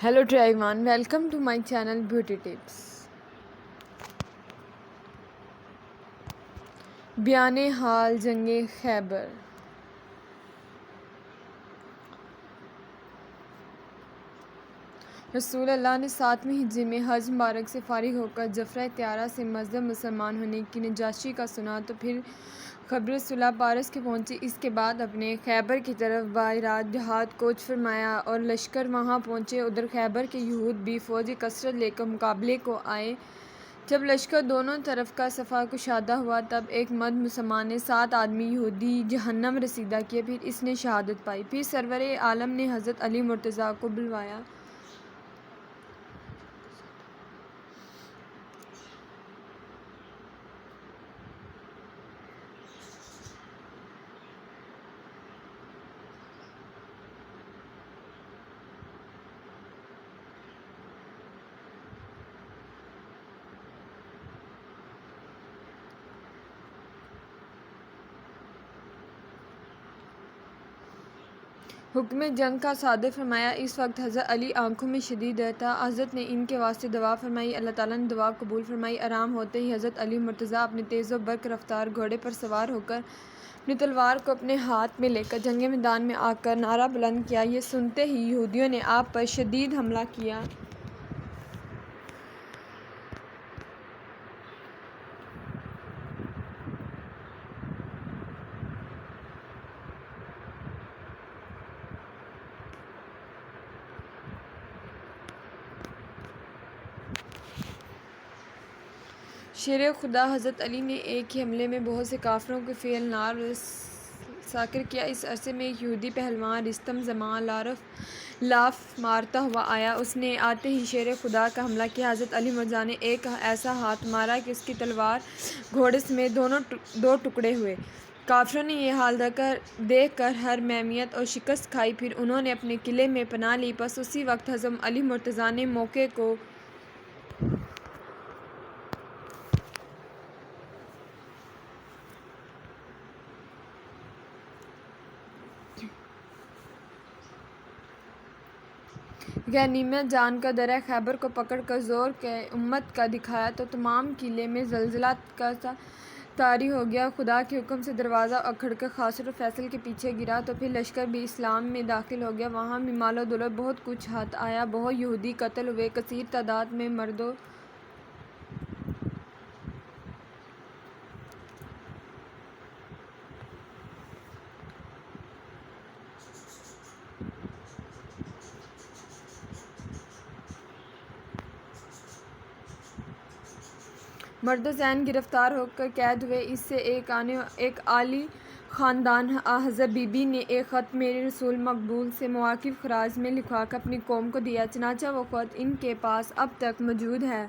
Hello to everyone, welcome to my channel Beauty Tips. بیان حال جنگ خیبر. رسول اللہ نے 7ویں ہجری میں حج مبارک سے فارغ ہو کر جفرہ طیارہ سے مذہب مسلمان ہونے کی نجاشی کا سنا تو پھر خبر صلح پارس کے پہنچی. اس کے بعد اپنے خیبر کی طرف باہرات جہاد کوچ فرمایا اور لشکر وہاں پہنچے. ادھر خیبر کے یہود بھی فوجی کثرت لے کر مقابلے کو آئے. جب لشکر دونوں طرف کا صفحہ کشادہ ہوا تب ایک مرد مسلمان نے 7 آدمی یہودی جہنم رسیدہ کیے. پھر اس نے شہادت پائی. پھر سرور عالم نے حضرت علی مرتضیٰ کو بلوایا. حکم جنگ کا صادر فرمایا. اس وقت حضرت علی آنکھوں میں شدید درد تھا. حضرت نے ان کے واسطے دعا فرمائی. اللہ تعالیٰ نے دعا قبول فرمائی. آرام ہوتے ہی حضرت علی مرتضیٰ اپنے تیز و برق رفتار گھوڑے پر سوار ہو کر اپنی تلوار کو اپنے ہاتھ میں لے کر جنگ میدان میں آ کر نعرہ بلند کیا. یہ سنتے ہی یہودیوں نے آپ پر شدید حملہ کیا. شیر خدا حضرت علی نے ایک ہی حملے میں بہت سے کافروں کو فعل نار ساکر کیا. اس عرصے میں ایک یہودی پہلوان رستم زمان لاف مارتا ہوا آیا. اس نے آتے ہی شیر خدا کا حملہ کیا. حضرت علی مرتضیٰ نے ایک ایسا ہاتھ مارا کہ اس کی تلوار گھوڑے سمیت دو ٹکڑے ہوئے. کافروں نے یہ حال دیکھ کر ہر مہمیت اور شکست کھائی. پھر انہوں نے اپنے قلعے میں پناہ لی. بس اسی وقت حضرت علی مرتضیٰ نے موقع کو غنیمت جان کر درہ خیبر کو پکڑ کر زور کے امت کا دکھایا تو تمام قلعے میں زلزلہ کا طاری ہو گیا. خدا کے حکم سے دروازہ اکھڑ کر خاسر و فیصل کے پیچھے گرا تو پھر لشکر بھی اسلام میں داخل ہو گیا. وہاں بھی مال و دولت بہت کچھ ہاتھ آیا. بہت یہودی قتل ہوئے. کثیر تعداد میں مرد و زن گرفتار ہو کر قید ہوئے. اس سے ایک عالی خاندان حضرت بی بی نے ایک خط میرے رسول مقبول سے مواقف خراج میں لکھوا کر اپنی قوم کو دیا. چنانچہ وہ خط ان کے پاس اب تک موجود ہے.